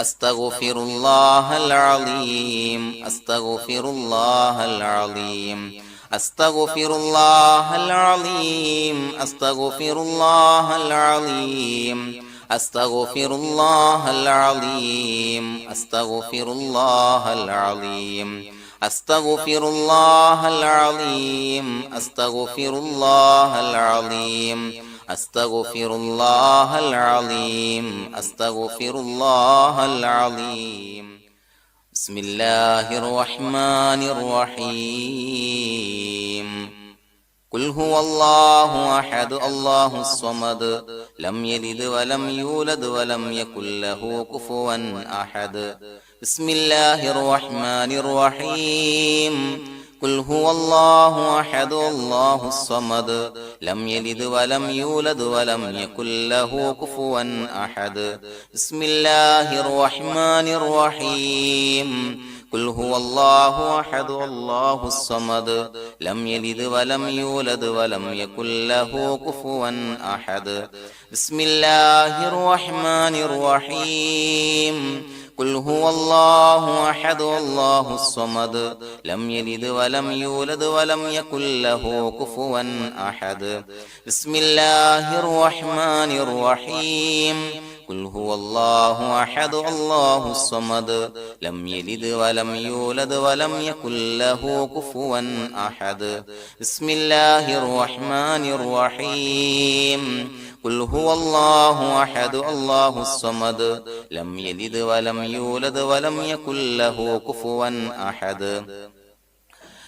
أستغفر الله العظيم أستغفر الله العظيم أستغفر الله العظيم أستغفر الله العظيم أستغفر الله العظيم أستغفر الله العظيم أستغفر الله العظيم أستغفر الله العظيم أستغفر الله العظيم أستغفر الله العظيم بسم الله الرحمن الرحيم قل هو الله أحد الله الصمد لم يلد ولم يولد ولم يكن له كفوا أحد بسم الله الرحمن الرحيم قل هو الله أحد الله الصمد لم يلد ولم يولد ولم يكن له كفوا أحد بسم الله الرحمن الرحيم قل هو الله أحد الله الصمد لم يلد ولم يولد ولم يكن له كفوا أحد بسم الله الرحمن الرحيم قل هو الله أحد الله الصمد لم يلد ولم يولد ولم يكن له كفوا أحد بسم الله الرحمن الرحيم قل هو الله أحد الله الصمد لم يلد ولم يولد ولم يكن له كفوا أحد بسم الله الرحمن الرحيم قل هو الله أحد الله الصمد لم يلد ولم يولد ولم يكن له كفوا أحد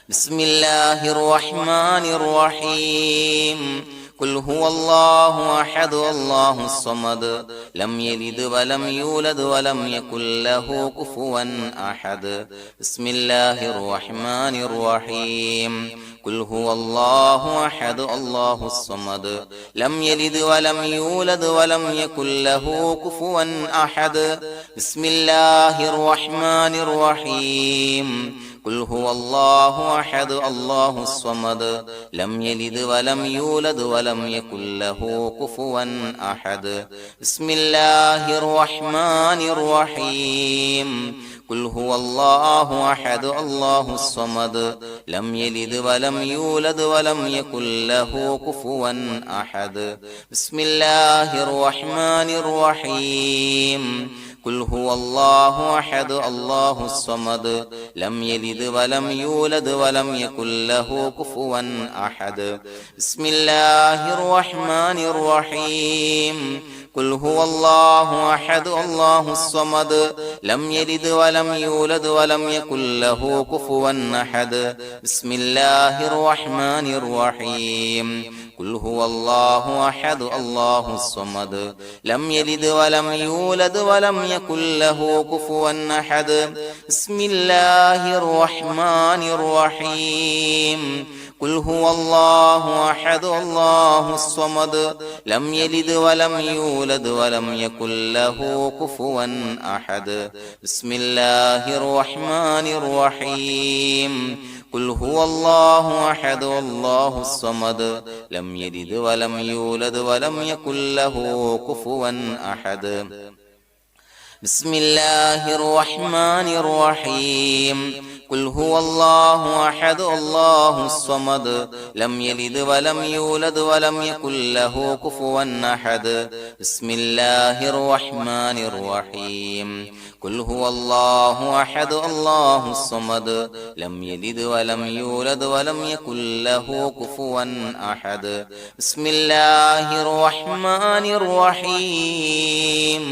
بسم الله الرحمن الرحيم قل هو الله أحد الله الصمد لم يلد ولم يولد ولم يكن له كفوا أحد بسم الله الرحمن الرحيم قل هو الله أحد الله الصمد لم يلد ولم يولد ولم يكن له كفوا أحد بسم الله الرحمن الرحيم قل هو الله أحد الله الصمد لم يلد ولم يولد ولم يكن له كفوا أحد بسم الله الرحمن الرحيم قل هو الله أحد الله الصمد لم يلد ولم يولد ولم يكن له كفوا أحد بسم الله الرحمن الرحيم قل هو الله أحد الله الصمد لم يلد ولم يولد ولم يكن له كفوا أحد بسم الله الرحمن الرحيم قل هو الله أحد الله الصمد لم يلد ولم يولد ولم يكن له كفوا أحد بسم الله الرحمن الرحيم قل هو الله أحد الله الصمد لم يلد ولم يولد ولم يكن له كفوا أحد بسم الله الرحمن الرحيم قل هو الله أحد الله الصمد لم يلد ولم يولد ولم يكن له كفوا أحد بسم الله الرحمن الرحيم قل هو الله أحد الله الصمد لم يلد ولم يولد ولم يكن له كفوا أحد بسم الله الرحمن الرحيم قل هو الله أحد الله الصمد لم يلد ولم يولد ولم يكن له كفوا أحد بسم الله الرحمن الرحيم قل هو الله أحد الله الصمد لم يلد ولم يولد ولم يكن له كفوا أحد بسم الله الرحمن الرحيم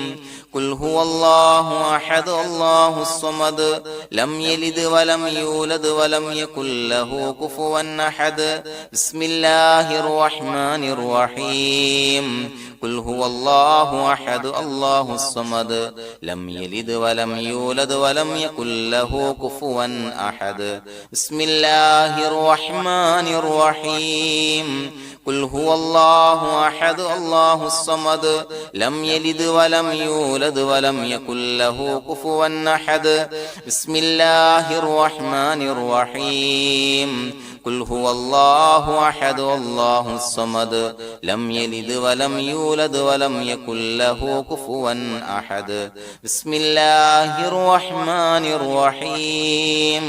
قل هو الله أحد الله الصمد لم يلد ولم يولد ولم يكن له كفوا أحد بسم الله الرحمن الرحيم قل هو الله أحد الله الصمد لم يلد ولم يولد ولم يكن له كفوا أحد بسم الله الرحمن الرحيم قل هو الله أحد الله الصمد لم يلد ولم يولد ولم يكن له كفوا أحد بسم الله الرحمن الرحيم ഖുൽ ഹുവല്ലാഹു അഹദ് അല്ലാഹു സ്വമദ് ലം യലിദ് വലം യൂലദ് വലം യകുൽ ലഹു കുഫുവൻ അഹദ് ബിസ്മില്ലാഹിർ റഹ്മാനിർ റഹീം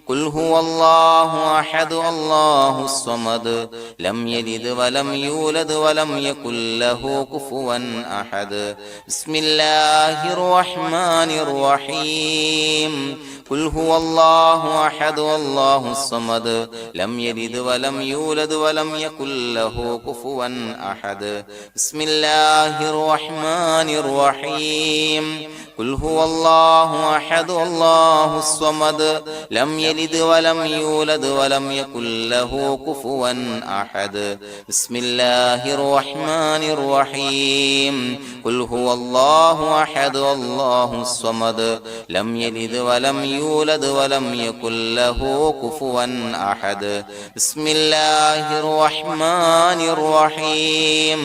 ഖുൽ ഹുവല്ലാഹു അഹദ് അല്ലാഹു സ്വമദ് ലം യലിദ് വലം യൂലദ് വലം യകുൽ ലഹു കുഫുവൻ അഹദ് ബിസ്മില്ലാഹിർ റഹ്മാനിർ റഹീം ഖുൽ ഹുവല്ലാഹു അഹദ് അല്ലാഹു സ്വമദ് ലം യലിദ് വലം യൂലദ് വലം യകുൽ ലഹു കുഫുവൻ അഹദ് ബിസ്മില്ലാഹിർ റഹ്മാനിർ റഹീം ഖുൽ ഹുവല്ലാഹു അഹദ് അല്ലാഹു സ്വമദ് ലം യലിദ് വലം യൂലദ് വലം യകുൽ ലഹു കുഫുവൻ അഹദ് ബിസ്മില്ലാഹിർ റഹ്മാനിർ റഹീം ഖുൽ ഹുവല്ലാഹു അഹദ് അല്ലാഹു സ്വമദ് ലം യലിദ് വലം യൂലദ് വലം യകുൽ ലഹു കുഫുവൻ അഹദ് ബിസ്മില്ലാഹിർ റഹ്മാനിർ റഹീം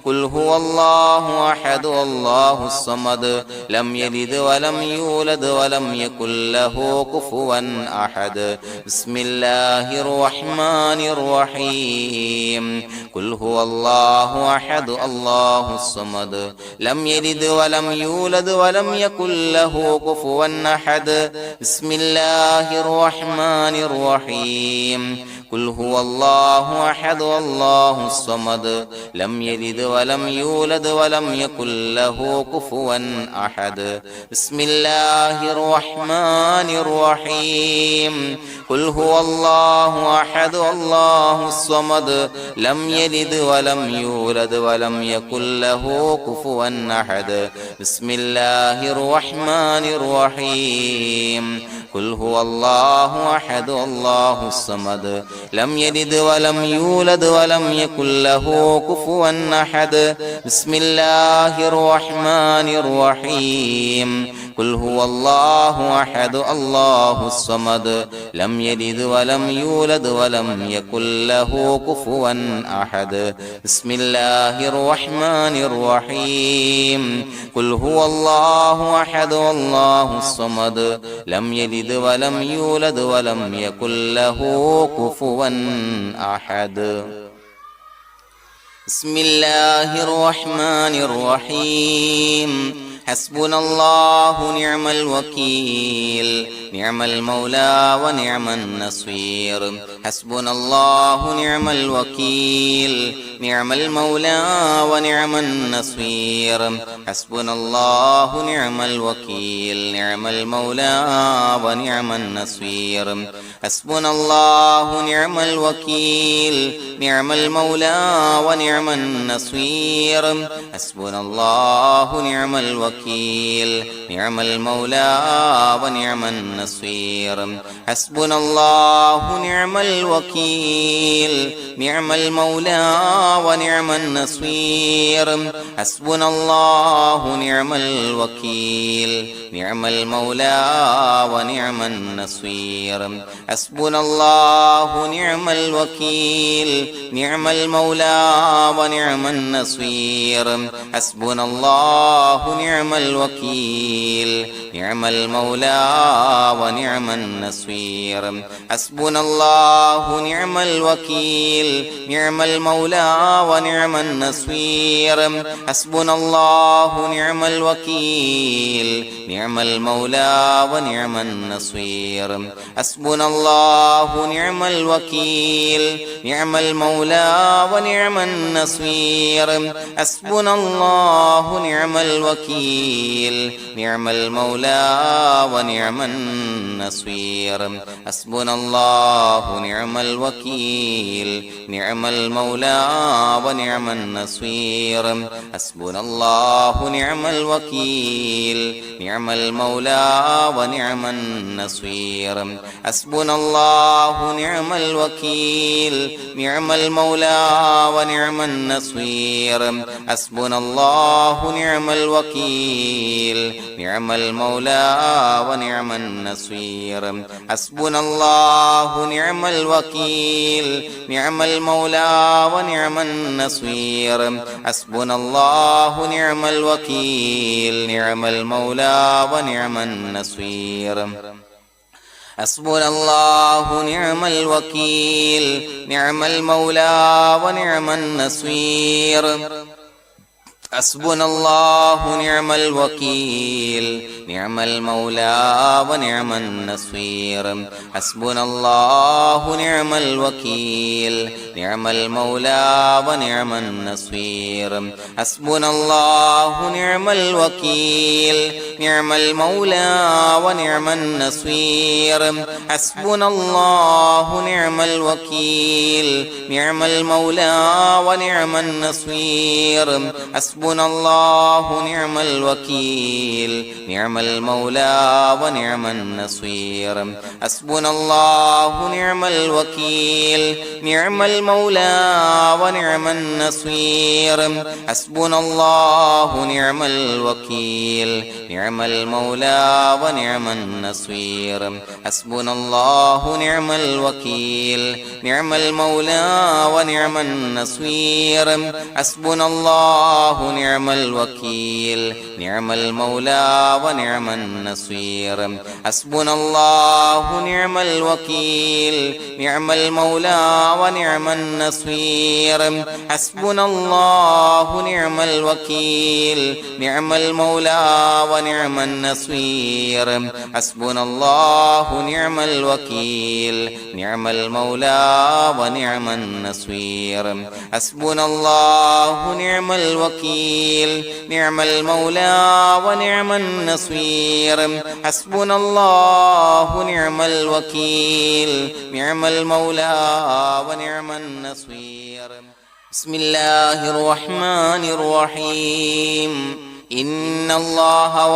ഖുൽ ഹുവല്ലാഹു അഹദ് അല്ലാഹു സ്വമദ് ലം യലിദ് വലം യൂലദ് വലം യകുൽ ലഹു കുഫുവൻ അഹദ് ബിസ്മില്ലാഹിർ റഹ്മാനിർ റഹീം ഖുൽ ഹുവല്ലാഹു അഹദ് അല്ലാഹു സ്വമദ് ലം യലിദ് വലം യൂലദ് വലം യകുൽ ലഹു കുഫുവൻ അഹദ് ബിസ്മില്ലാഹിർ റഹ്മാനിർ റഹീം ഖുൽ ഹുവല്ലാഹു അഹദ് അല്ലാഹു സ്വമദ് ലം യലിദ് വലം യൂലദ് വലം യകുൽ ലഹു കുഫുവൻ അഹദ് ബിസ്മില്ലാഹിർ റഹ്മാനിർ റഹീം ഖുൽ ഹുവല്ലാഹു അഹദ് അല്ലാഹു സ്വമദ് ലം യലിദ് വലം യൂലദ് വലം യകുൽ ലഹു കുഫുവൻ അഹദ് ബിസ്മില്ലാഹിർ റഹ്മാനിർ റഹീം ഖുൽ ഹുവല്ലാഹു അഹദ് അല്ലാഹു സ്വമദ് ലം യലിദ് വലം യൂലദ് വലം യകുൽ ലഹു കുഫുവൻ അഹദ് ബിസ്മില്ലാഹിർ റഹ്മാനിർ റഹീം ഖുൽ ഹുവല്ലാഹു അഹദ് അല്ലാഹു സ്വമദ് ലം യലിദ് വലം യൂലദ് വലം യകുൽ ലഹു കുഫുവൻ അഹദ് ബിസ്മില്ലാഹിർ റഹ്മാനിർ റഹീം ഖുൽ ഹുവല്ലാഹു അഹദ് അല്ലാഹു സ്വമദ് ലം യലിദ് വലം യൂലദ് വലം യകുൽ ലഹു കുഫുവൻ അഹദ് ബിസ്മില്ലാഹിർ റഹ്മാനിർ റഹീം حسبنا الله نعم الوكيل نعم المولى ونعم النصير حسبنا الله نعم الوكيل نعم المولى ونعم النصير حسبنا الله نعم الوكيل نعم المولى ونعم النصير حسبنا الله نعم الوكيل نعم المولى ونعم النصير حسبنا الله نعم الوكيل نعم المولى ونعم النصير حسبنا الله نعم الوكيل نعم المولى ونعم النصير حسبنا الله نعم الوكيل نعم المولى ونعم النصير حسبنا الله نعم الوكيل نعم المولى ونعم النصير حسبنا الله نعم الوكيل نعم المولى ونعم النصير حسبنا الله نعم الوكيل نعم المولى ونعم النصير حسبنا الله نعم الوكيل نعم المولى ونعم النصير حسبنا الله نعم الوكيل نعم المولى ونعم النصير حسبنا الله نعم الوكيل نعم المولى ونعم النصير حسبنا الله نعم الوكيل نعم المولى ونعم النصير حسبنا الله نعم الوكيل نعم المولى ونعم النصير حسبنا الله نعم الوكيل نعم المولى ونعم النصير حسبنا الله نعم الوكيل نعم المولى ونعم النصير حسبنا الله نعم الوكيل نعم المولى ونعم النصير حسبنا الله نعم الوكيل نعم المولى ونعم النصير حسبنا الله نعم الوكيل نعم المولى ونعم النصير حسبنا الله نعم الوكيل نعم المولى ونعم النصير حسبنا الله نعم الوكيل نعم المولى ونعم النصير حسبنا الله نعم الوكيل نعم المولى ونعم النصير حسبنا الله نعم الوكيل نعم المولى ونعم النصير حسبنا الله نعم الوكيل نعم المولى ونعم النصير حسبنا الله نعم الوكيل نعم المولى ونعم النصير حسبنا الله نعم الوكيل نعم المولى ونعم النصير حسبنا الله نعم الوكيل نعم المولى ونعم النصير حسبنا الله نعم الوكيل نعم المولى ونعم النصير حسبنا الله نعم الوكيل نعم المولى ونعم النصير حسبنا الله نعم الوكيل نعم المولى ونعم النصير حسبنا الله نعم الوكيل نعم المولى ونعم النصير حسبنا الله نعم الوكيل نعم المولى ونعم النصير حسبنا الله نعم الوكيل نعم المولى ونعم النصير بسم الله الرحمن الرحيم إن الله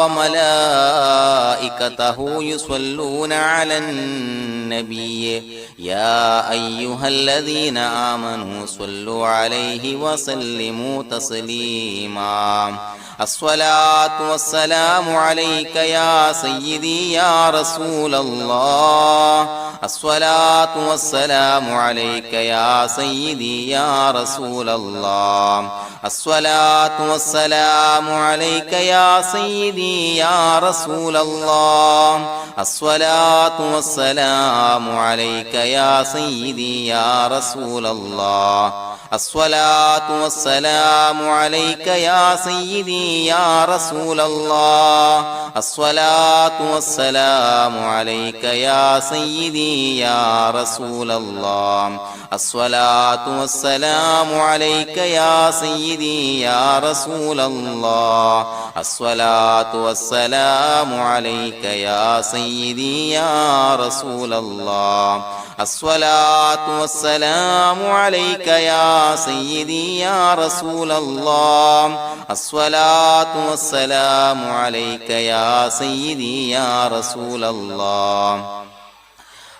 وملائكته يصلون على النبي يا أيها الذين آمنوا صلوا عليه وسلموا تسليما الصلاة والسلام عليك يا سيدي يا رسول الله الصلاة والسلام عليك يا سيدي يا رسول الله الصلاة والسلام عليك يا سيدي يا رسول الله الصلاة والسلام عليك يا سيدي يا رسول الله الصلاة والسلام عليك يا سيدي يا رسول الله الصلاة والسلام عليك يا سيدي يا رسول الله الصلاة والسلام عليك يا سيدي يا رسول الله الصلاة والسلام عليك يا سيدي يا رسول الله الصلاة والسلام عليك يا سيدي يا رسول الله الصلاة والسلام عليك يا سيدي يا رسول الله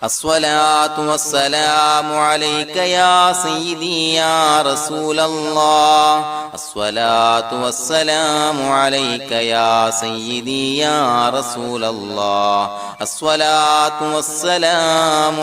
الصلاة والسلام عليك يا سيدي يا رسول الله الصلاة والسلام عليك يا سيدي يا رسول الله الصلاة والسلام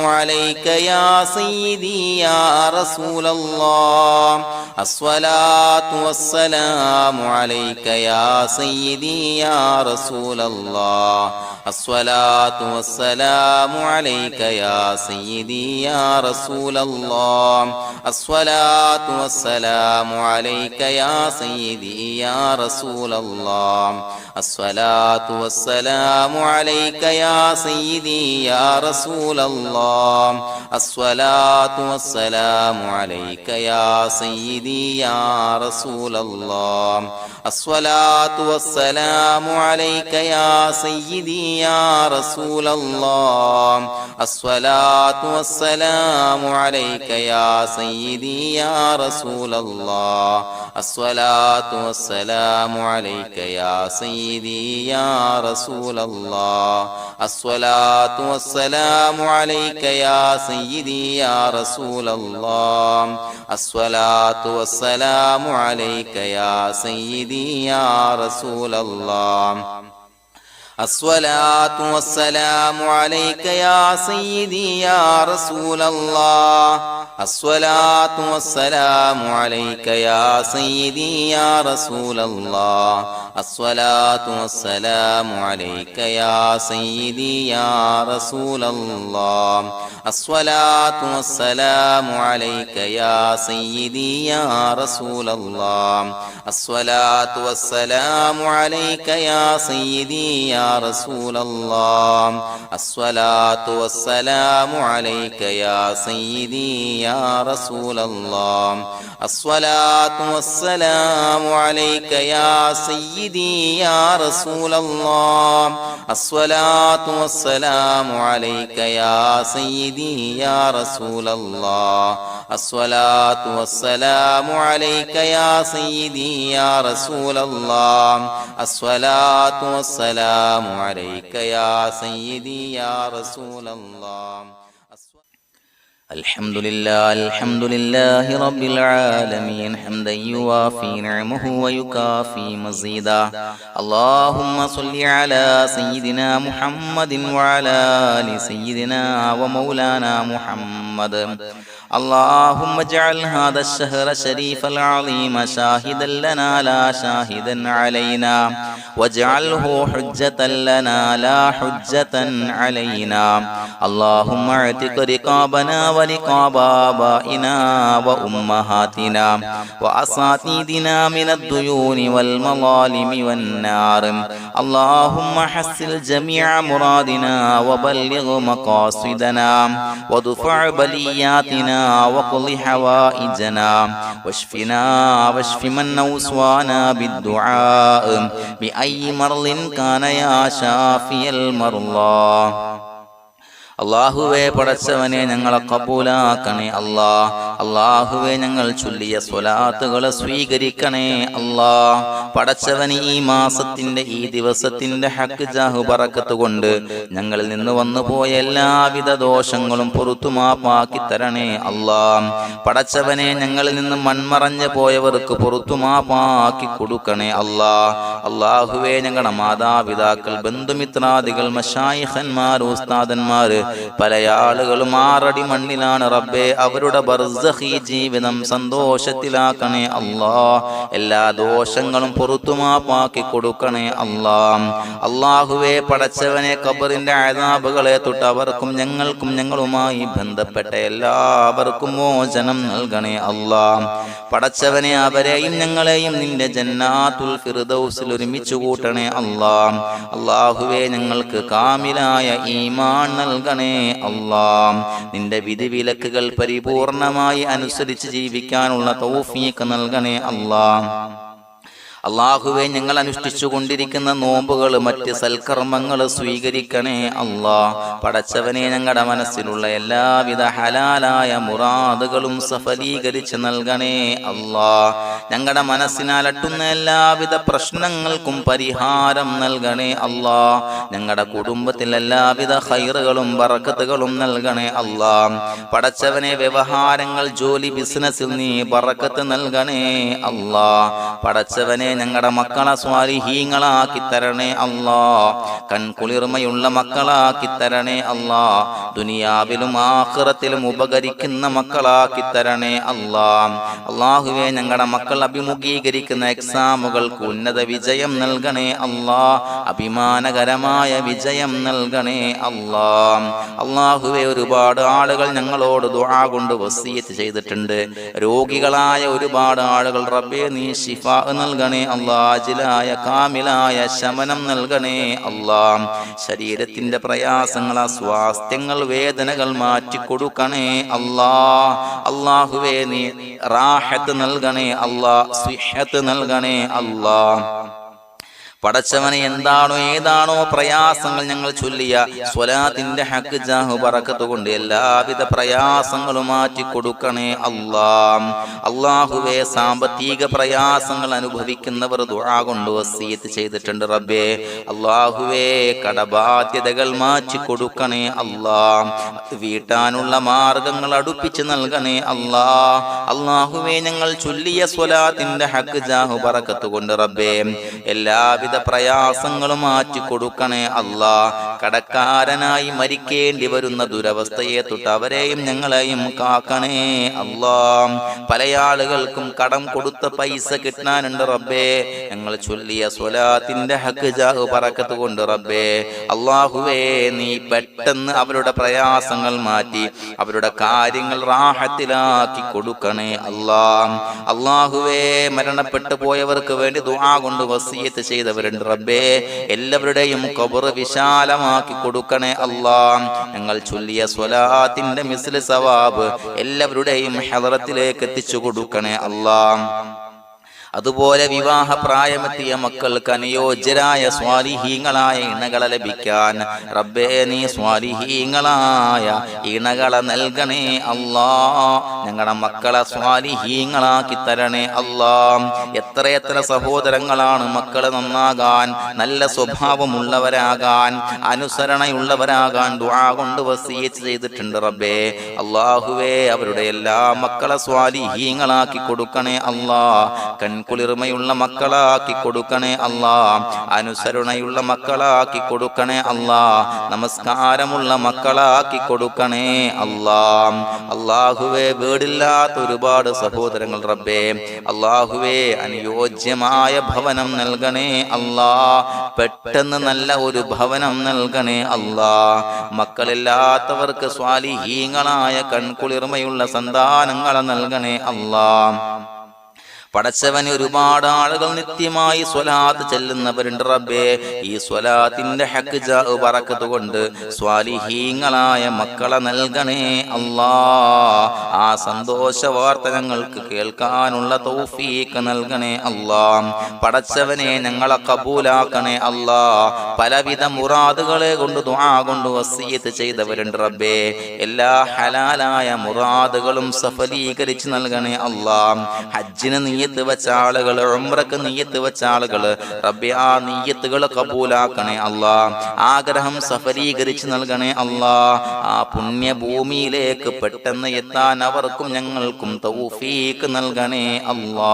عليك يا سيدي يا رسول الله الصلاة والسلام عليك يا سيدي يا رسول الله الصلاة والسلام عليك يا سيدي يا رسول الله الصلاة والسلام عليك يا سيدي يا رسول الله الصلاة والسلام عليك يا سيدي يا رسول الله الصلاة والسلام عليك يا سيدي يا رسول الله الصلاة والسلام عليك يا سيدي يا رسول الله الصلاة والسلام عليك يا سيدي يا رسول الله الصلاة والسلام عليك يا سيدي يا رسول الله الصلاة والسلام عليك يا سيدي يا رسول الله الصلاة والسلام عليك يا سيدي يا رسول الله الصلاة والسلام عليك يا سيدي يا رسول الله. الصلاة والسلام عليك يا سيدي يا رسول الله. الصلاة والسلام عليك يا سيدي يا رسول الله. الصلاة والسلام عليك يا سيدي يا رسول الله. الصلاة والسلام عليك يا سيدي يا رسول الله. الصلاة والسلام عليك يا سيدي يا رسول الله. الصلاة والسلام عليك يا سيدي يا رسول الله. الصلاة والسلام عليك يا سيدي يا رسول الله. الصلاة والسلام عليك يا سيدي يا رسول الله. الصلاة والسلام عليك يا سيدي يا رسول الله. الحمد لله رب العالمين حمدا يوافي نعمه ويكافي مزيدا. اللهم صل على سيدنا محمد وعلى آل سيدنا ومولانا محمد. اللهم اجعل هذا الشهر الشريف العظيم شاهدا لنا لا شاهدا علينا، واجعله حجة لنا لا حجة علينا. اللهم اعتق رقابنا ورقاب آبائنا وأمهاتنا وأساتذتنا من الديون والمظالم والنار. اللهم حسن جميع مرادنا وبلغ مقاصدنا وادفع بلياتنا وقض حوائجنا واشفنا واشف من أوصانا بالدعاء بأي مرض كان يا شافي المرضى. അള്ളാഹുവേ പടച്ചവനെ ഞങ്ങളെ കബൂലാക്കണേ അല്ലാ. അള്ളാഹുവേ ഞങ്ങൾ ചൊല്ലിയ സ്വലാത്തുകളെ സ്വീകരിക്കണേ അല്ലാ. പടച്ചവന് ഈ മാസത്തിന്റെ ഈ ദിവസത്തിന്റെ ഹക്ക് ജാഹു ബറക്കത്ത് കൊണ്ട് ഞങ്ങളിൽ നിന്ന് വന്നു പോയ എല്ലാവിധ ദോഷങ്ങളും പുറത്തു മാപ്പാക്കി തരണേ അല്ലാ. പടച്ചവനെ ഞങ്ങളിൽ നിന്ന് മൺമറഞ്ഞു പോയവർക്ക് പുറത്തു മാപ്പാക്കി കൊടുക്കണേ അല്ലാ. അള്ളാഹുവേ ഞങ്ങളുടെ മാതാപിതാക്കൾ, ബന്ധുമിത്രാദികൾ, മശായിഖന്മാർ, ഉസ്താദന്മാര്, പല ആളുകളും 6 അടി മണ്ണിലാണ് റബ്ബേ. അവരുടെ ബർസഖി ജീവിതം സന്തോഷത്തിലാക്കണേ അല്ലാ. എല്ലാ ദോഷങ്ങളും പുറത്തുമാപ്പാക്കി കൊടുക്കണേ അല്ലാ. അല്ലാഹുവേ പടച്ചവനെ ഖബറിന്റെ അദാബുകളെ തൊട്ട് അവർക്കും ഞങ്ങൾക്കും ഞങ്ങളുമായി ബന്ധപ്പെട്ട എല്ലാവർക്കും മോചനം നൽകണേ അല്ലാ. പടച്ചവനെ അവരെയും ഞങ്ങളെയും നിന്റെ ജന്നാത്തുൽ ഫിർദൗസിൽ ഒരുമിച്ച് കൂട്ടണേ അല്ലാ. അല്ലാഹുവേ ഞങ്ങൾക്ക് കാമിലായ ഈമാൻ നൽകണേ അല്ലാ. നിന്റെ വിധിവിലക്കുകൾ പരിപൂർണമായി അനുസരിച്ച് ജീവിക്കാനുള്ള തൗഫീഖ് നൽകണേ അല്ലാ. അള്ളാഹുവെ ഞങ്ങൾ അനുഷ്ഠിച്ചു കൊണ്ടിരിക്കുന്ന നോമ്പുകൾ, മറ്റ് സൽക്കർമ്മങ്ങൾ സ്വീകരിക്കണേ അല്ലാ. പടച്ചവനെ ഞങ്ങളുടെ മനസ്സിലുള്ള എല്ലാവിധ ഹലാലായ മുറാദുകളും സഫലീകരിച്ച് നൽകണേ അല്ലാ. ഞങ്ങളുടെ മനസ്സിനാലട്ടുന്ന എല്ലാവിധ പ്രശ്നങ്ങൾക്കും പരിഹാരം നൽകണേ അല്ലാ. ഞങ്ങളുടെ കുടുംബത്തിൽ എല്ലാവിധ ഖൈറുകളും ബറക്കത്തുകളും നൽകണേ അല്ലാ. പടച്ചവനെ വ്യവഹാരങ്ങൾ, ജോലി, ബിസിനസ്സിൽ നീ ബറക്കത്ത് നൽകണേ അല്ലാ. പടച്ചവനെ ഞങ്ങളുടെ മക്കളെ സ്വാലിഹീങ്ങളാക്കി തരണേ അല്ലാ. കൺകുളിർമയുള്ള മക്കളാക്കി തരണേ അല്ലാ. ദുനിയാവിലും ആഖിറത്തിലും ഉപകരിക്കുന്ന മക്കളാക്കി തരണേ അല്ലാ. അല്ലാഹുവേ ഞങ്ങളുടെ മക്കൾ അഭിമുഖീകരിക്കുന്ന എക്സാമുകൾക്ക് ഉന്നത വിജയം നൽകണേ അല്ലാ. അഭിമാനകരമായ വിജയം നൽകണേ അല്ലാ. അല്ലാഹുവേ ഒരുപാട് ആളുകൾ ഞങ്ങളോട് ദുആ കൊണ്ട് വസിയത്ത് ചെയ്തിട്ടുണ്ട്. രോഗികളായ ഒരുപാട് ആളുകൾ റബ്ബേ നീ ശിഫാ നൽകണേ അല്ലാ. അജിലായ കാമിലായ ശമനം നൽകണേ അല്ലാ. ശരീരത്തിന്റെ പ്രയാസങ്ങൾ, അസ്വാസ്ഥ്യങ്ങൾ, വേദനകൾ മാറ്റിക്കൊടുക്കണേ അല്ലാ. അല്ലാഹുവേ നീ റാഹത്ത് നൽകണേ അല്ലാ. സിഹത്ത് നൽകണേ അല്ലാ. പടച്ചവനെ എന്താണോ ഏതാണോ പ്രയാസങ്ങൾ ഞങ്ങൾ ചൊല്ലിയ സ്വലാത്തിന്റെ ഹക്ക് ജാഹു ബറക്കത്ത് കൊണ്ട് എല്ലാവിധ പ്രയാസങ്ങളും മാറ്റി കൊടുക്കണേ അല്ലാ. അല്ലാഹുവേ സാമ്പത്തിക പ്രയാസങ്ങൾ അനുഭവിക്കുന്നവർ ദുആ കൊണ്ട് വസിയത്ത് ചെയ്തിട്ടുണ്ട് റബ്ബേ. അല്ലാഹുവേ കടബാധ്യതകൾ മാറ്റി കൊടുക്കണേ അല്ലാ. വീട്ടാനുള്ള മാർഗങ്ങൾ അടുപ്പിച്ച് നൽകണേ അല്ലാ. അല്ലാഹുവേ ഞങ്ങൾ ചൊല്ലിയ സ്വലാത്തിന്റെ ഹക്ക് ജാഹു ബറക്കത്ത് കൊണ്ട് റബ്ബേ എല്ലാവിധ എല്ലാവിധ പ്രയാസങ്ങളും മാറ്റി കൊടുക്കണേ അല്ലാ. കടക്കാരനായി മരിക്കേണ്ടി വരുന്ന ദുരവസ്ഥയെ തൊട്ട് അവരെയും ഞങ്ങളെയും കാക്കണേ അല്ലാ. പല ആളുകൾക്കും കടം കൊടുത്ത പൈസ കിട്ടാനുണ്ട് റബ്ബേ. ഞങ്ങൾ ചൊല്ലിയ സ്വലാത്തിന്റെ ഹഖ് ജാഹ് ബറക്കത്ത് കൊണ്ട് റബ്ബേ അല്ലാഹുവേ നീ പെട്ടെന്ന് അവരുടെ പ്രയാസങ്ങൾ മാറ്റി അവരുടെ കാര്യങ്ങൾ റാഹത്തിലാക്കി കൊടുക്കണേ അല്ലാ. അല്ലാഹുവേ മരണപ്പെട്ടു പോയവർക്ക് വേണ്ടി ദുആ കൊണ്ട് വസിയത്ത് ചെയ്തവരുണ്ട് റബ്ബേ. എല്ലാവരുടെയും ഖബർ വിശാലമാക്കി കൊടുക്കണേ അല്ലാ. ഞങ്ങൾ ചൊല്ലിയ സ്വലാത്തിന്റെ മിസ്ൽ സവാബ് എല്ലാവരുടെയും ഹളറത്തിലേക്ക് എത്തിച്ചു കൊടുക്കണേ അല്ലാ. അതുപോലെ വിവാഹ പ്രായമെത്തിയ മക്കൾക്ക് അനുയോജ്യരായ സ്വാലിഹീങ്ങളായ ഇണകളെ ലഭിക്കാൻ റബ്ബേ നീ സ്വാലിഹീങ്ങളായ ഇണകളെ നൽകണേ അല്ലാ. ഞങ്ങളുടെ മക്കളെ സ്വാലിഹീങ്ങളാക്കി തരണേ അല്ലാ. എത്രയെത്ര സഹോദരങ്ങളാണ് മക്കളെ നന്നാകാൻ, നല്ല സ്വഭാവമുള്ളവരാകാൻ, അനുസരണയുള്ളവരാകാൻ ദുആ കൊണ്ട് വസിയത്ത് ചെയ്തിട്ടുണ്ട് റബ്ബേ. അല്ലാഹുവേ അവരുടെ എല്ലാ മക്കളെ സ്വാലിഹീങ്ങളാക്കി കൊടുക്കണേ അല്ലാ. കുളിർമയുള്ള മക്കളാക്കി കൊടുക്കണേ അല്ലാ. അനുസരണയുള്ള മക്കളാക്കി കൊടുക്കണേ അല്ലാ. നമസ്കാരമുള്ള മക്കളാക്കി കൊടുക്കണേ അല്ലാ. അല്ലാഹുവേ വീടില്ലാത്ത ഒരുപാട് സഹോദരങ്ങൾ റബ്ബേ അല്ലാഹുവേ അനുയോജ്യമായ ഭവനം നൽകണേ അല്ലാ. പെട്ടെന്ന് നല്ല ഒരു ഭവനം നൽകണേ അല്ലാ. മക്കളില്ലാത്തവർക്ക് സ്വാലിഹീങ്ങളായ കൺകുളിർമയുള്ള സന്താനങ്ങളെ നൽകണേ അല്ലാ. പടച്ചവന് ഒരുപാട് ആളുകൾ നിത്യമായി സ്വലാത്ത് ചെല്ലുന്നവരുണ്ട് റബ്ബേ. ഈ സ്വലാത്തിന്റെ ഹഖ് ജാഹ് ബറക്കത്ത് കൊണ്ട് സ്വാലിഹീങ്ങളായ മക്കളെ നൽകണേ അല്ലാ. ആ സന്തോഷ വാർത്ത ഞങ്ങൾക്ക് കേൾക്കാനുള്ള തൗഫീഖ് നൽകണേ അല്ലാ. പടച്ചവനെ ഞങ്ങളെ കബൂലാക്കണേ അല്ലാ. പലവിധ മുറാദുകളെ കൊണ്ട് ദുആ കൊണ്ട് വസിയത്ത് ചെയ്തവരുണ്ട് റബ്ബേ. എല്ലാ ഹലാലായ മുറാദുകളും സഫലീകരിച്ച് നൽകണേ അല്ലാ. ഹജ്ജിന് നീയത്ത് വെച്ച ആളുകൾ, ഉംറക്ക് നീയത്ത് വെച്ച ആളുകൾ റബ്ബേ ആ നീയത്തുകൾ കബൂലാക്കണേ അല്ലാ. ആഗ്രഹം സഫലീകരിച്ച് നൽകണേ അല്ലാ. ആ പുണ്യഭൂമിയിലേക്ക് പെട്ടെന്ന് എത്താൻ അവർക്കും ഞങ്ങൾക്കും തൗഫീഖ് നൽകണേ അല്ലാ.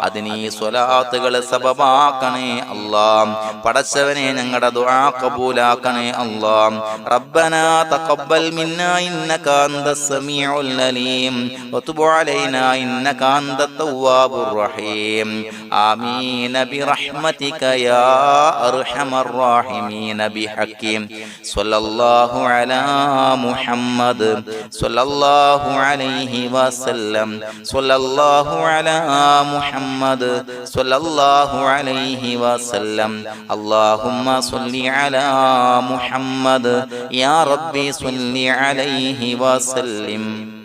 അതിനീ സ്വലാത്തുകൾ സബബാക്കണേ അല്ലാ. പടച്ചവനെ ഞങ്ങളുടെ ദുആ കബൂലാക്കണേ അല്ലാ. റബ്ബനാ തഖബ്ബൽ മിന്നാ ഇന്നക അൻതസ് സമീഉൽ അലീം വതുബ് അലൈനാ ഇന്നക അൻതത് തവ്വാബുർ റഹീം. ആമീൻ ബിറഹ്മതിക യാ അർഹമർ റഹീമീൻ ബിഹഖിം സ്വല്ലല്ലാഹു അലാ മുഹമ്മദ് സ്വല്ലല്ലാഹു അലൈഹി വസല്ലം സ്വല്ലല്ലാഹു അലാ മുഹമ്മദ് സ്വല്ലല്ലാഹു അലൈഹി വസല്ലം. അല്ലാഹുമ്മ സ്വല്ലി അലാ മുഹമ്മദ് യാ റബ്ബി സ്വല്ലി അലൈഹി വസല്ലം.